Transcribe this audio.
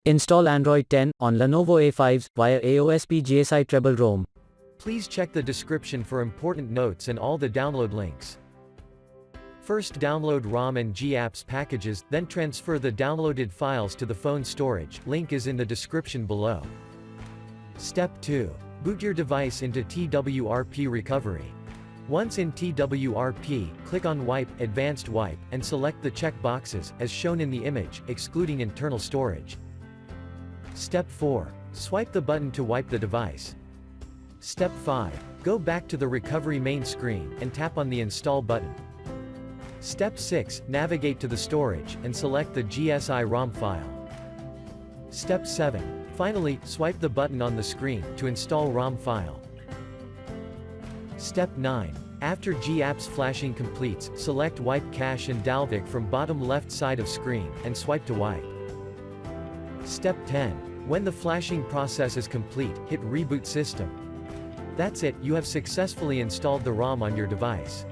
Install Android 10 on Lenovo A5s via AOSP GSI Treble ROM. Please check the description for important notes and all the download links. First download ROM and GApps packages, then transfer the downloaded files to the phone storage, link is in the description below. Step 2. Boot your device into TWRP recovery. Once in TWRP, click on Wipe, Advanced Wipe, and select the check boxes, as shown in the image, excluding internal storage. Step 4. Swipe the button to wipe the device. Step 5. Go back to the recovery main screen, and tap on the Install button. Step 6. Navigate to the storage, and select the GSI ROM file. Step 7. Finally, swipe the button on the screen, to install ROM file. Step 9. After GApps flashing completes, select Wipe Cache and Dalvik from bottom left side of screen, and swipe to wipe. Step 10. When the flashing process is complete, hit Reboot System. That's it, you have successfully installed the ROM on your device.